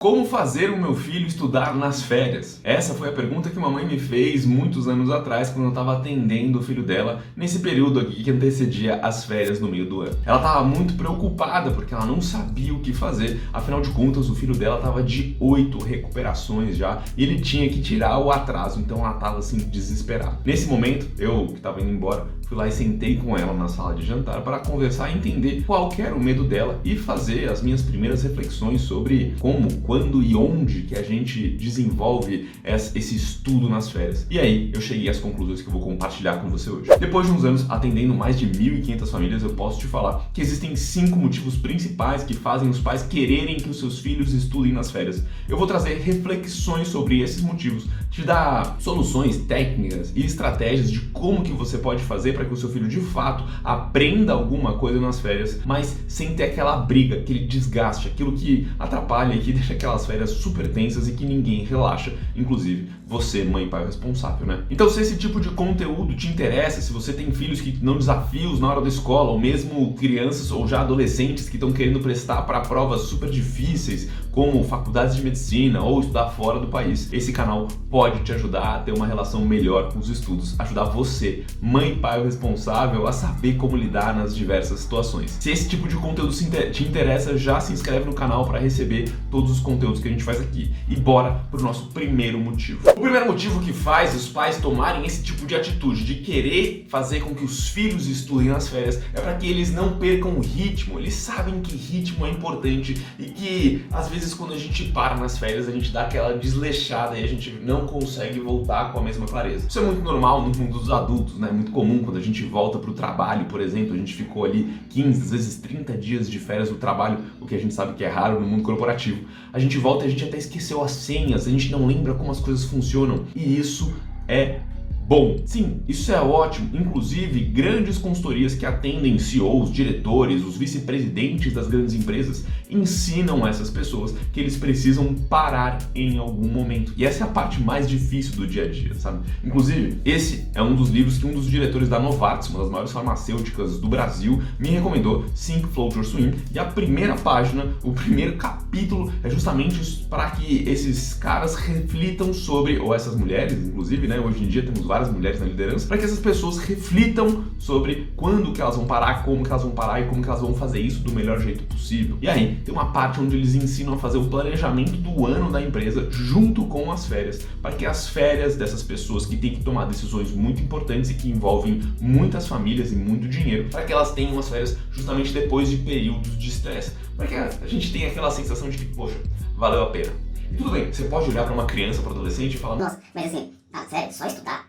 Como fazer o meu filho estudar nas férias? Essa foi a pergunta que mamãe me fez muitos anos atrás, quando eu estava atendendo o filho dela nesse período aqui que antecedia as férias no meio do ano. Ela estava muito preocupada porque ela não sabia o que fazer, afinal de contas o filho dela estava de 8 recuperações já e ele tinha que tirar o atraso, então ela estava assim desesperada. Nesse momento, eu que estava indo embora, fui lá e sentei com ela na sala de jantar para conversar e entender qual que era o medo dela e fazer as minhas primeiras reflexões sobre como, quando e onde que a gente desenvolve esse estudo nas férias. E aí eu cheguei às conclusões que eu vou compartilhar com você hoje. Depois de uns anos atendendo mais de 1.500 famílias, eu posso te falar que existem 5 motivos principais que fazem os pais quererem que os seus filhos estudem nas férias. Eu vou trazer reflexões sobre esses motivos, te dar soluções técnicas e estratégias de como que você pode fazer para que o seu filho de fato aprenda alguma coisa nas férias, mas sem ter aquela briga, aquele desgaste, aquilo que atrapalha e que deixa aquelas férias super tensas e que ninguém relaxa, inclusive você, mãe e pai responsável, né? Então, se esse tipo de conteúdo te interessa, se você tem filhos que dão desafios na hora da escola, ou mesmo crianças ou já adolescentes que estão querendo prestar para provas super difíceis, como faculdades de medicina ou estudar fora do país, esse canal pode te ajudar a ter uma relação melhor com os estudos, ajudar você, mãe e pai responsável, a saber como lidar nas diversas situações. Se esse tipo de conteúdo te interessa, já se inscreve no canal para receber todos os conteúdos que a gente faz aqui. E bora pro nosso primeiro motivo. O primeiro motivo que faz os pais tomarem esse tipo de atitude, de querer fazer com que os filhos estudem nas férias, é para que eles não percam o ritmo. Eles sabem que ritmo é importante e que às vezes quando a gente para nas férias a gente dá aquela desleixada e a gente não consegue voltar com a mesma clareza. Isso é muito normal no mundo dos adultos, né? É muito comum quando a gente volta pro trabalho, por exemplo, a gente ficou ali 15, às vezes 30 dias de férias do trabalho, o que a gente sabe que é raro no mundo corporativo. A gente volta e a gente até esqueceu as senhas, a gente não lembra como as coisas funcionam e isso é bom. Sim, isso é ótimo. Inclusive, grandes consultorias que atendem CEOs, diretores, os vice-presidentes das grandes empresas ensinam essas pessoas que eles precisam parar em algum momento. E essa é a parte mais difícil do dia a dia, sabe? Inclusive, esse é um dos livros que um dos diretores da Novartis, uma das maiores farmacêuticas do Brasil, me recomendou, Think, Flow, Swim. E a primeira página, o primeiro capítulo é justamente para que esses caras reflitam sobre, ou essas mulheres, inclusive, né? Hoje em dia temos várias mulheres na liderança, para que essas pessoas reflitam sobre quando que elas vão parar, como que elas vão parar e como que elas vão fazer isso do melhor jeito possível. E aí, tem uma parte onde eles ensinam a fazer o planejamento do ano da empresa junto com as férias, para que as férias dessas pessoas que têm que tomar decisões muito importantes e que envolvem muitas famílias e muito dinheiro, para que elas tenham as férias justamente depois de períodos de estresse, para que a gente tenha aquela sensação de que, poxa, valeu a pena. E tudo bem, você pode olhar para uma criança, para um adolescente e falar: nossa, mas assim, sério, só estudar,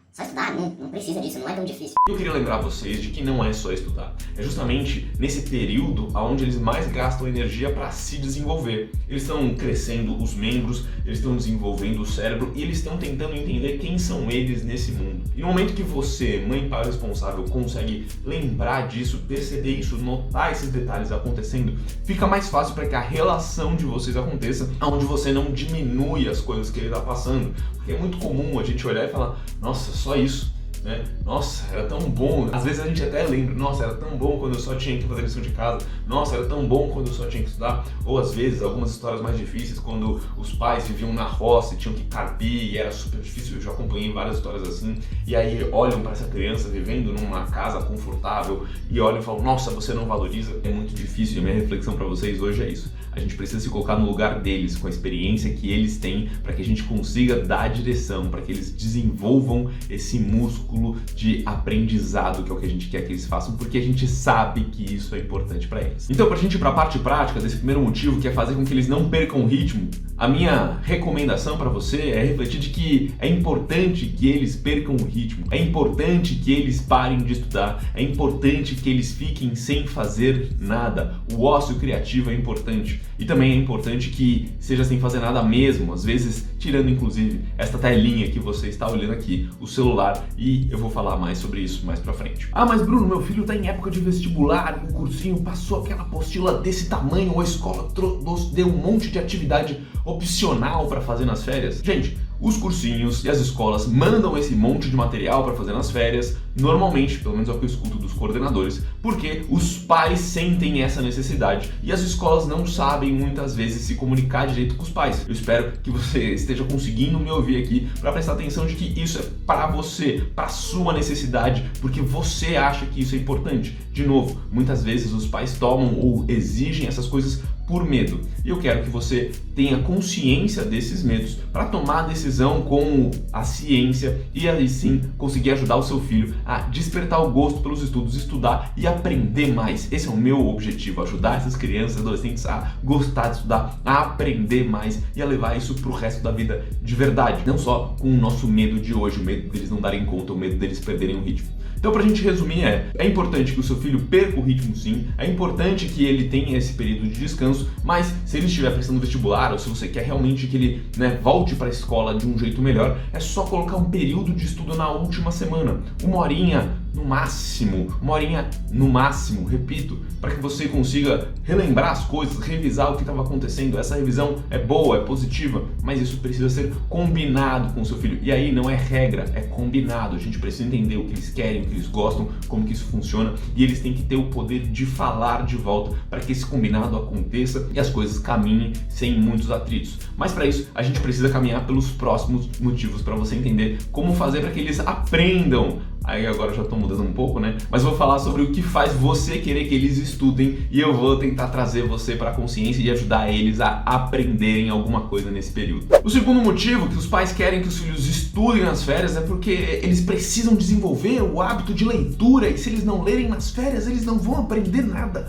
não precisa disso, não é tão difícil. Eu queria lembrar vocês de que não é só estudar, é justamente nesse período onde eles mais gastam energia para se desenvolver. Eles estão crescendo os membros, eles estão desenvolvendo o cérebro e eles estão tentando entender quem são eles nesse mundo. E no momento que você, mãe e pai responsável, consegue lembrar disso, perceber isso, notar esses detalhes acontecendo, fica mais fácil para que a relação de vocês aconteça, onde você não diminui as coisas que ele está passando. Porque é muito comum a gente olhar e falar: nossa, só isso, né? Nossa, era tão bom. Às vezes a gente até lembra: nossa, era tão bom quando eu só tinha que fazer lição de casa. Nossa, era tão bom quando eu só tinha que estudar. Ou às vezes algumas histórias mais difíceis, quando os pais viviam na roça e tinham que carpir e era super difícil. Eu já acompanhei várias histórias assim. E aí olham para essa criança vivendo numa casa confortável e olham e falam: nossa, você não valoriza. É muito difícil. E a minha reflexão para vocês hoje é isso: a gente precisa se colocar no lugar deles, com a experiência que eles têm, para que a gente consiga dar direção, para que eles desenvolvam esse músculo de aprendizado, que é o que a gente quer que eles façam, porque a gente sabe que isso é importante para eles. Então, para a gente ir para a parte prática desse primeiro motivo, que é fazer com que eles não percam o ritmo, a minha recomendação para você é refletir de que é importante que eles percam o ritmo, é importante que eles parem de estudar, é importante que eles fiquem sem fazer nada. O ócio criativo é importante e também é importante que seja sem fazer nada mesmo, às vezes tirando inclusive esta telinha que você está olhando aqui, o celular, e eu vou falar mais sobre isso mais pra frente. Ah, mas Bruno, meu filho tá em época de vestibular, o cursinho passou aquela apostila desse tamanho, ou a escola deu um monte de atividade, opcional para fazer nas férias? Gente, os cursinhos e as escolas mandam esse monte de material para fazer nas férias, normalmente, pelo menos é o que eu escuto dos coordenadores, porque os pais sentem essa necessidade e as escolas não sabem muitas vezes se comunicar direito com os pais. Eu espero que você esteja conseguindo me ouvir aqui para prestar atenção de que isso é para você, para sua necessidade, porque você acha que isso é importante. De novo, muitas vezes os pais tomam ou exigem essas coisas por medo. E eu quero que você tenha consciência desses medos para tomar a decisão com a ciência e aí sim conseguir ajudar o seu filho a despertar o gosto pelos estudos, estudar e aprender mais. Esse é o meu objetivo, ajudar essas crianças e adolescentes a gostar de estudar, a aprender mais e a levar isso pro resto da vida de verdade. Não só com o nosso medo de hoje, o medo deles não darem conta, o medo deles perderem o ritmo. Então, pra gente resumir, é importante que o seu filho perca o ritmo sim, é importante que ele tenha esse período de descanso, mas se ele estiver prestando vestibular ou se você quer realmente que ele volte para a escola de um jeito melhor, é só colocar um período de estudo na última semana, uma horinha no máximo, repito, para que você consiga relembrar as coisas, revisar o que estava acontecendo. Essa revisão é boa, é positiva, mas isso precisa ser combinado com o seu filho. E aí não é regra, é combinado. A gente precisa entender o que eles querem, o que eles gostam, como que isso funciona, e eles têm que ter o poder de falar de volta para que esse combinado aconteça e as coisas caminhem sem muitos atritos. Mas para isso, a gente precisa caminhar pelos próximos motivos para você entender como fazer para que eles aprendam. Aí agora eu já estou mudando um pouco, né? Mas vou falar sobre o que faz você querer que eles estudem e eu vou tentar trazer você para a consciência e ajudar eles a aprenderem alguma coisa nesse período. O segundo motivo que os pais querem que os filhos estudem nas férias é porque eles precisam desenvolver o hábito de leitura e se eles não lerem nas férias, eles não vão aprender nada.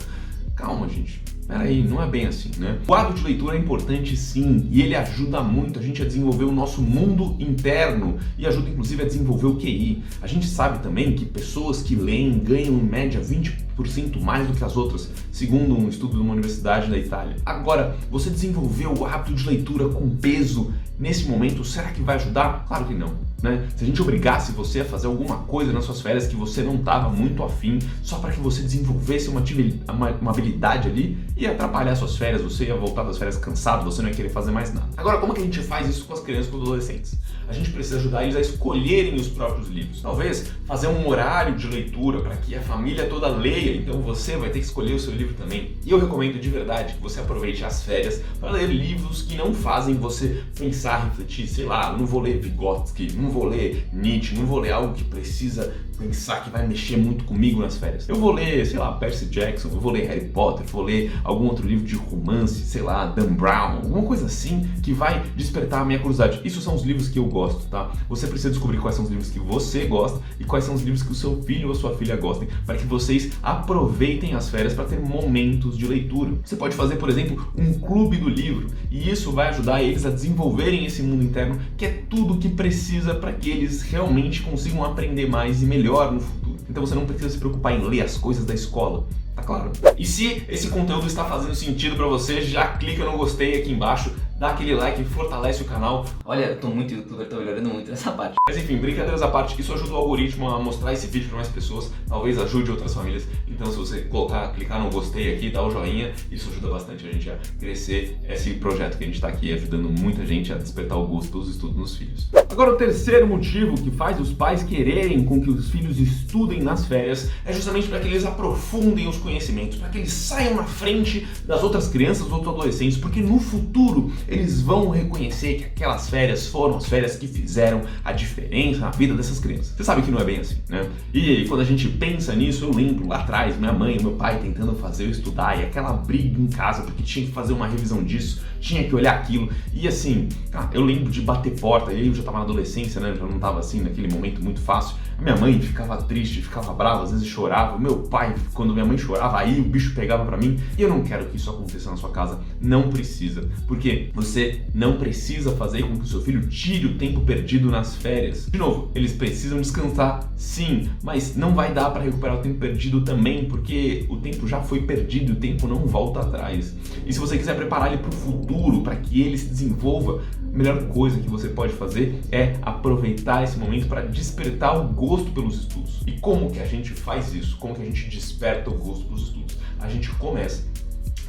Calma, gente. Peraí, não é bem assim, né? O hábito de leitura é importante sim, e ele ajuda muito a gente a desenvolver o nosso mundo interno e ajuda inclusive a desenvolver o QI. A gente sabe também que pessoas que leem ganham em média 20% mais do que as outras, segundo um estudo de uma universidade da Itália. Agora, você desenvolver o hábito de leitura com peso nesse momento, será que vai ajudar? Claro que não. Né? Se a gente obrigasse você a fazer alguma coisa nas suas férias que você não estava muito afim, só para que você desenvolvesse uma habilidade ali, ia atrapalhar suas férias, você ia voltar das férias cansado, você não ia querer fazer mais nada. Agora, como que a gente faz isso com as crianças e com os adolescentes? A gente precisa ajudar eles a escolherem os próprios livros. Talvez fazer um horário de leitura para que a família toda leia, então você vai ter que escolher o seu livro também. E eu recomendo de verdade que você aproveite as férias para ler livros que não fazem você pensar, refletir, sei lá, não vou ler Vygotsky, não vou ler Nietzsche, não vou ler algo que precisa pensar que vai mexer muito comigo nas férias. Eu vou ler, sei lá, Percy Jackson, eu vou ler Harry Potter, vou ler algum outro livro de romance, sei lá, Dan Brown, alguma coisa assim que vai despertar a minha curiosidade. Isso são os livros que eu gosto, tá? Você precisa descobrir quais são os livros que você gosta e quais são os livros que o seu filho ou a sua filha gostem, para que vocês aproveitem as férias para ter momentos de leitura. Você pode fazer, por exemplo, um clube do livro e isso vai ajudar eles a desenvolverem esse mundo interno, que é tudo o que precisa para que eles realmente consigam aprender mais e melhor no futuro. Então você não precisa se preocupar em ler as coisas da escola, tá claro? E se esse conteúdo está fazendo sentido para você, já clica no gostei aqui embaixo, dá aquele like, fortalece o canal. Olha, eu tô muito youtuber, tô melhorando muito nessa parte. Mas enfim, brincadeiras à parte, isso ajuda o algoritmo a mostrar esse vídeo para mais pessoas, talvez ajude outras famílias. Então se você clicar no gostei aqui, dar o joinha, isso ajuda bastante a gente a crescer esse projeto que a gente está aqui ajudando muita gente a despertar o gosto pelos estudos nos filhos. Agora o terceiro motivo que faz os pais quererem com que os filhos estudem nas férias é justamente para que eles aprofundem os conhecimentos, para que eles saiam na frente das outras crianças, dos outros adolescentes, porque no futuro eles vão reconhecer que aquelas férias foram as férias que fizeram a diferença na vida dessas crianças. Você sabe que não é bem assim, né? E quando a gente pensa nisso, eu lembro lá atrás, minha mãe e meu pai tentando fazer eu estudar e aquela briga em casa porque tinha que fazer uma revisão disso, tinha que olhar aquilo e assim, eu lembro de bater porta, eu já tava na adolescência, né? Já não tava assim naquele momento muito fácil. A minha mãe ficava triste, ficava brava, às vezes chorava. Meu pai, quando minha mãe chorava, aí o bicho pegava pra mim. E eu não quero que isso aconteça na sua casa, não precisa. Porque você não precisa fazer com que o seu filho tire o tempo perdido nas férias. De novo, eles precisam descansar, sim, mas não vai dar para recuperar o tempo perdido também, porque o tempo já foi perdido e o tempo não volta atrás. E se você quiser preparar ele para o futuro, para que ele se desenvolva, a melhor coisa que você pode fazer é aproveitar esse momento para despertar o gosto pelos estudos. E como que a gente faz isso? Como que a gente desperta o gosto pelos estudos? A gente começa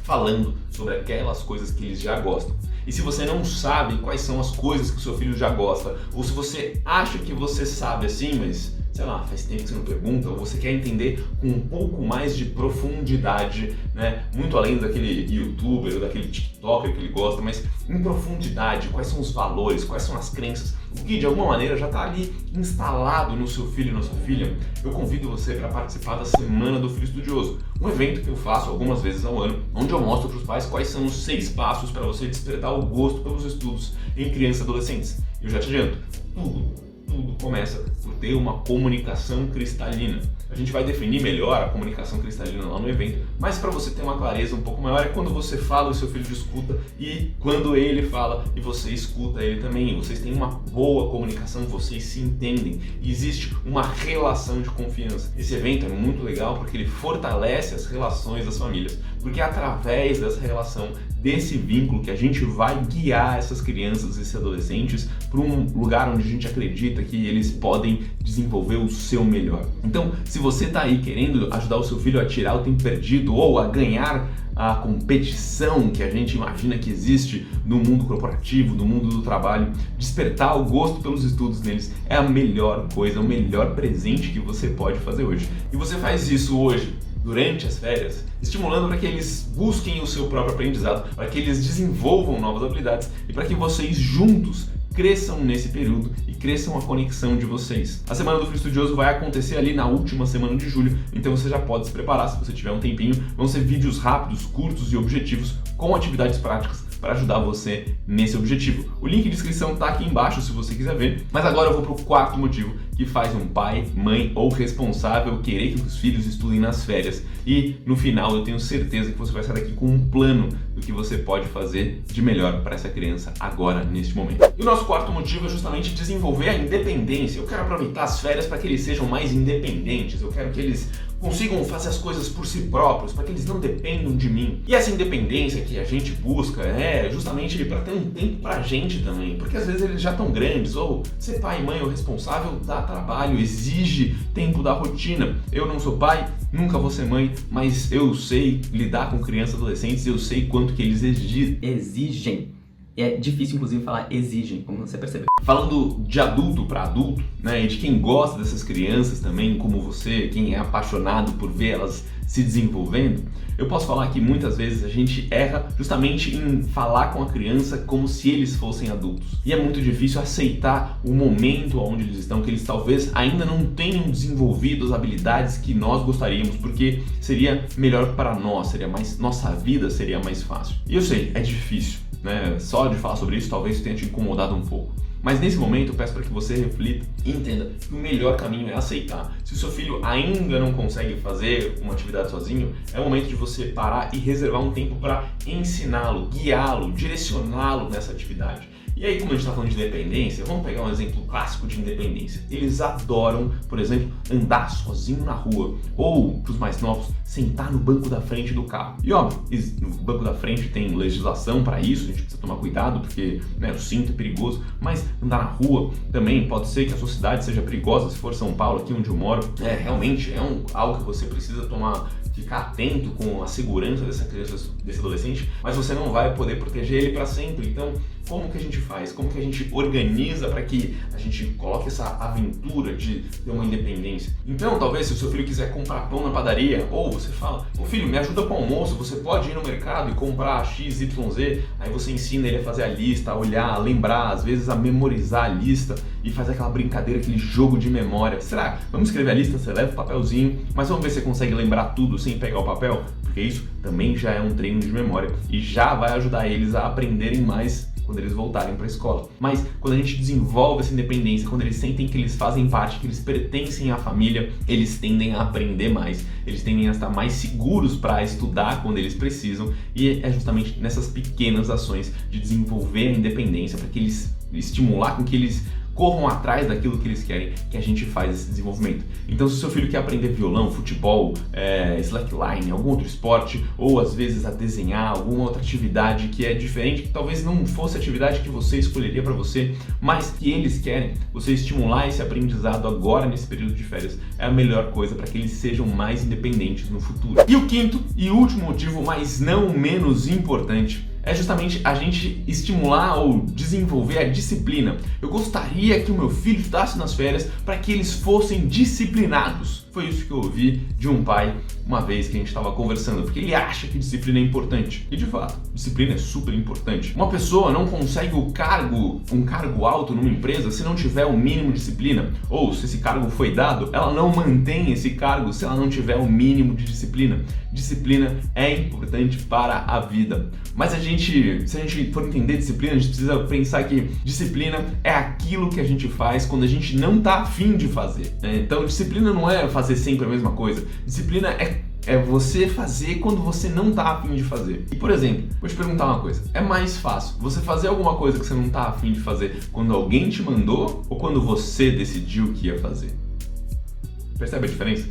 falando sobre aquelas coisas que eles já gostam. E se você não sabe quais são as coisas que o seu filho já gosta, ou se você acha que você sabe assim, mas sei lá, faz tempo que você não pergunta, ou você quer entender com um pouco mais de profundidade, né? Muito além daquele youtuber ou daquele tiktoker que ele gosta, mas em profundidade, quais são os valores, quais são as crenças, o que de alguma maneira já está ali instalado no seu filho e na sua filha, eu convido você para participar da Semana do Filho Estudioso, um evento que eu faço algumas vezes ao ano, onde eu mostro para os pais quais são os 6 passos para você despertar o gosto pelos estudos em crianças e adolescentes. Eu já te adianto, tudo começa por ter uma comunicação cristalina. A gente vai definir melhor a comunicação cristalina lá no evento, mas para você ter uma clareza um pouco maior é quando você fala e o seu filho escuta, e quando ele fala e você escuta ele também. Vocês têm uma boa comunicação, vocês se entendem e existe uma relação de confiança. Esse evento é muito legal porque ele fortalece as relações das famílias, porque é através dessa relação, desse vínculo, que a gente vai guiar essas crianças e esses adolescentes para um lugar onde a gente acredita que eles podem desenvolver o seu melhor. Então, se você está aí querendo ajudar o seu filho a tirar o tempo perdido ou a ganhar a competição que a gente imagina que existe no mundo corporativo, no mundo do trabalho, despertar o gosto pelos estudos neles é a melhor coisa, o melhor presente que você pode fazer hoje. E você faz isso hoje, durante as férias, estimulando para que eles busquem o seu próprio aprendizado, para que eles desenvolvam novas habilidades e para que vocês juntos cresçam nesse período e cresçam a conexão de vocês. A Semana do Filho Estudioso vai acontecer ali na última semana de julho, então você já pode se preparar se você tiver um tempinho. Vão ser vídeos rápidos, curtos e objetivos com atividades práticas para ajudar você nesse objetivo. O link de inscrição está aqui embaixo se você quiser ver, mas agora eu vou para o quarto motivo que faz um pai, mãe ou responsável querer que os filhos estudem nas férias. E no final eu tenho certeza que você vai sair daqui com um plano do que você pode fazer de melhor para essa criança agora, neste momento. E o nosso quarto motivo é justamente desenvolver a independência. Eu quero aproveitar as férias para que eles sejam mais independentes, eu quero que eles consigam fazer as coisas por si próprios, para que eles não dependam de mim. E essa independência que a gente busca é justamente para ter um tempo pra gente também, porque às vezes eles já estão grandes, ou ser pai e mãe ou responsável dá trabalho, exige tempo da rotina. Eu não sou pai, nunca vou ser mãe, mas eu sei lidar com crianças e adolescentes, eu sei quanto que eles exigem. É difícil, inclusive, falar exigem, como você percebeu. Falando de adulto para adulto, né, e de quem gosta dessas crianças também, como você, quem é apaixonado por ver elas se desenvolvendo, eu posso falar que muitas vezes a gente erra justamente em falar com a criança como se eles fossem adultos. E é muito difícil aceitar o momento onde eles estão, que eles talvez ainda não tenham desenvolvido as habilidades que nós gostaríamos, porque seria melhor para nós, nossa vida seria mais fácil. E eu sei, é difícil, né? Só de falar sobre isso talvez tenha te incomodado um pouco. Mas nesse momento eu peço para que você reflita e entenda que o melhor caminho é aceitar. Se o seu filho ainda não consegue fazer uma atividade sozinho, é o momento de você parar e reservar um tempo para ensiná-lo, guiá-lo, direcioná-lo nessa atividade. E aí, como a gente está falando de independência, vamos pegar um exemplo clássico de independência. Eles adoram, por exemplo, andar sozinho na rua, ou, para os mais novos, sentar no banco da frente do carro. E óbvio, no banco da frente tem legislação para isso, a gente precisa tomar cuidado, porque o cinto é perigoso, mas andar na rua também pode ser que a sua cidade seja perigosa. Se for São Paulo, aqui onde eu moro, realmente é algo que você precisa ficar atento com a segurança dessa criança, desse adolescente, mas você não vai poder proteger ele para sempre. Então, como que a gente faz? Como que a gente organiza para que a gente coloque essa aventura de ter uma independência? Então, talvez se o seu filho quiser comprar pão na padaria, ou você fala, ô filho, me ajuda com o almoço, você pode ir no mercado e comprar X, Y, Z, aí você ensina ele a fazer a lista, a olhar, a lembrar, às vezes a memorizar a lista e fazer aquela brincadeira, aquele jogo de memória. Será? Vamos escrever a lista, você leva o papelzinho, mas vamos ver se você consegue lembrar tudo sem pegar o papel? Porque isso também já é um treino de memória e já vai ajudar eles a aprenderem mais quando eles voltarem para a escola. Mas quando a gente desenvolve essa independência, quando eles sentem que eles fazem parte, que eles pertencem à família, eles tendem a aprender mais, eles tendem a estar mais seguros para estudar quando eles precisam, e é justamente nessas pequenas ações de desenvolver a independência, para que eles estimular com que eles corram atrás daquilo que eles querem, que a gente faz esse desenvolvimento. Então, se o seu filho quer aprender violão, futebol, slackline, algum outro esporte, ou às vezes a desenhar, alguma outra atividade que é diferente, que talvez não fosse a atividade que você escolheria para você, mas que eles querem, você estimular esse aprendizado agora nesse período de férias é a melhor coisa para que eles sejam mais independentes no futuro. E o quinto e último motivo, mas não menos importante, é justamente a gente estimular ou desenvolver a disciplina. Eu gostaria que o meu filho estudasse nas férias para que eles fossem disciplinados. Foi isso que eu ouvi de um pai uma vez que a gente estava conversando, porque ele acha que disciplina é importante. E de fato, disciplina é super importante. Uma pessoa não consegue um cargo alto numa empresa se não tiver o mínimo de disciplina. Ou se esse cargo foi dado, ela não mantém esse cargo se ela não tiver o mínimo de disciplina. Disciplina é importante para a vida. Mas se a gente for entender disciplina, a gente precisa pensar que disciplina é aquilo que a gente faz quando a gente não está afim de fazer, né? Então disciplina não é fazer sempre a mesma coisa. Disciplina é você fazer quando você não está afim de fazer. E por exemplo, vou te perguntar uma coisa. É mais fácil você fazer alguma coisa que você não está afim de fazer quando alguém te mandou ou quando você decidiu que ia fazer? Percebe a diferença?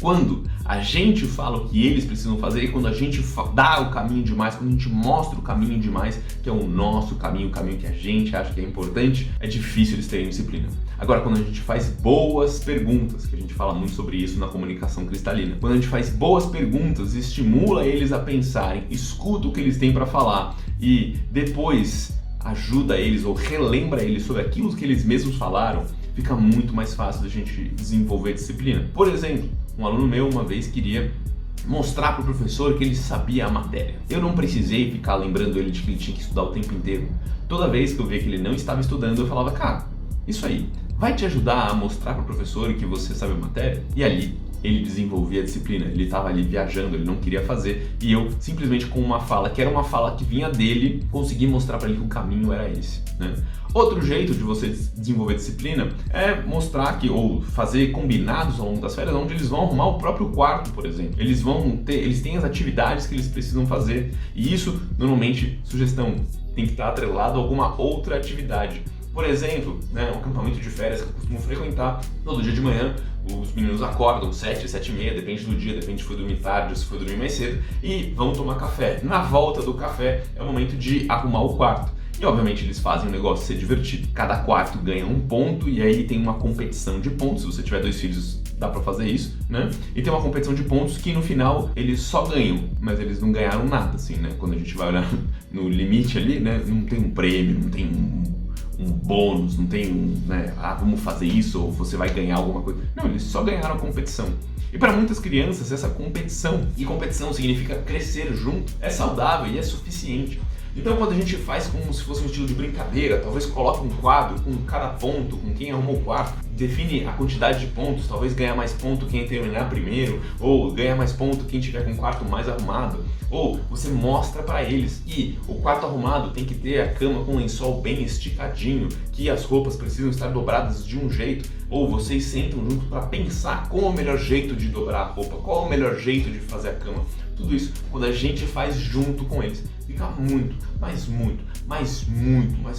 Quando a gente fala o que eles precisam fazer e quando a gente dá o caminho demais, quando a gente mostra o caminho demais, que é o nosso caminho, o caminho que a gente acha que é importante, é difícil eles terem disciplina. Agora, quando a gente faz boas perguntas, que a gente fala muito sobre isso na comunicação cristalina, quando a gente faz boas perguntas, estimula eles a pensarem, escuta o que eles têm para falar e depois ajuda eles ou relembra eles sobre aquilo que eles mesmos falaram, fica muito mais fácil da gente desenvolver disciplina. Por exemplo, um aluno meu uma vez queria mostrar para o professor que ele sabia a matéria. Eu não precisei ficar lembrando ele de que ele tinha que estudar o tempo inteiro. Toda vez que eu via que ele não estava estudando, eu falava, cara, isso aí vai te ajudar a mostrar para o professor que você sabe a matéria? E ali ele desenvolvia a disciplina, ele estava ali viajando, ele não queria fazer, e eu simplesmente com uma fala, que era uma fala que vinha dele, consegui mostrar para ele que o caminho era esse, né? Outro jeito de você desenvolver disciplina é mostrar ou fazer combinados ao longo das férias, onde eles vão arrumar o próprio quarto, por exemplo. Eles têm as atividades que eles precisam fazer, e isso, normalmente, sugestão, tem que estar atrelado a alguma outra atividade. Por exemplo, né, um acampamento de férias que eu costumo frequentar, todo dia de manhã, os meninos acordam 7, 7h30, depende do dia, depende se foi dormir tarde, se foi dormir mais cedo, e vão tomar café. Na volta do café é o momento de arrumar o quarto. E obviamente eles fazem o negócio ser divertido. Cada quarto ganha um ponto e aí tem uma competição de pontos. Se você tiver 2 filhos, dá pra fazer isso, né? E tem uma competição de pontos que no final eles só ganham, mas eles não ganharam nada, assim, né? Quando a gente vai olhar no limite ali, né? Não tem um prêmio, não tem um bônus, não tem né? Vamos fazer isso ou você vai ganhar alguma coisa. Não, eles só ganharam a competição. E para muitas crianças essa competição, e competição significa crescer junto, é saudável e é suficiente. Então quando a gente faz como se fosse um estilo de brincadeira, talvez coloque um quadro com cada ponto, com quem arrumou o quarto, define a quantidade de pontos, talvez ganha mais ponto quem terminar primeiro, ou ganha mais ponto quem tiver com o quarto mais arrumado, ou você mostra para eles que o quarto arrumado tem que ter a cama com o lençol bem esticadinho, que as roupas precisam estar dobradas de um jeito, ou vocês sentam junto para pensar qual é o melhor jeito de dobrar a roupa, qual é o melhor jeito de fazer a cama. Tudo isso, quando a gente faz junto com eles, fica muito mais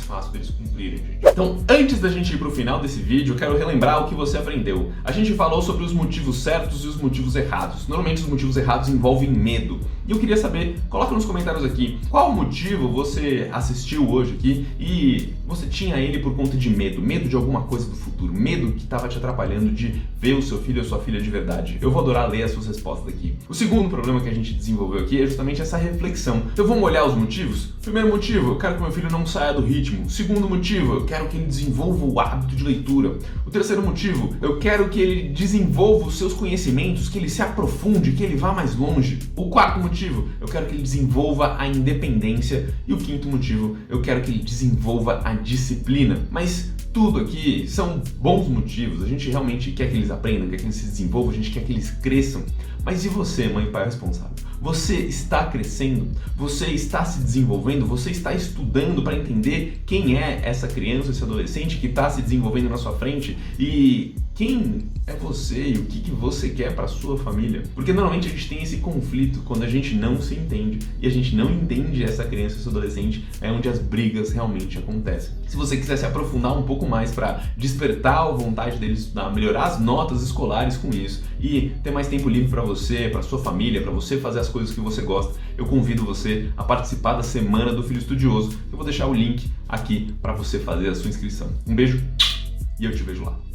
fácil deles cumprirem, gente. Então, antes da gente ir pro final desse vídeo, eu quero relembrar o que você aprendeu. A gente falou sobre os motivos certos e os motivos errados. Normalmente os motivos errados envolvem medo. E eu queria saber, coloca nos comentários aqui, qual motivo você assistiu hoje aqui e você tinha ele por conta de medo de alguma coisa do futuro, medo que estava te atrapalhando de ver o seu filho ou sua filha de verdade. Eu vou adorar ler as suas respostas aqui. O segundo problema que a gente desenvolveu aqui é justamente essa reflexão. Então vamos olhar os motivos? Primeiro motivo, eu quero que meu filho não saia do ritmo. Segundo motivo, eu quero que ele desenvolva o hábito de leitura. O terceiro motivo, eu quero que ele desenvolva os seus conhecimentos, que ele se aprofunde, que ele vá mais longe. O quarto motivo, eu quero que ele desenvolva a independência. E o quinto motivo, eu quero que ele desenvolva a disciplina. Mas tudo aqui são bons motivos, a gente realmente quer que eles aprendam, quer que eles se desenvolvam, a gente quer que eles cresçam. Mas e você, mãe e pai responsável? Você está crescendo? Você está se desenvolvendo? Você está estudando para entender quem é essa criança, esse adolescente que está se desenvolvendo na sua frente? E quem é você e o que você quer para sua família? Porque normalmente a gente tem esse conflito quando a gente não se entende e a gente não entende essa criança, esse adolescente, é onde as brigas realmente acontecem. Se você quiser se aprofundar um pouco mais para despertar a vontade deles estudar, melhorar as notas escolares com isso e ter mais tempo livre para você, para sua família, para você fazer as coisas que você gosta, eu convido você a participar da Semana do Filho Estudioso. Eu vou deixar o link aqui para você fazer a sua inscrição. Um beijo e eu te vejo lá.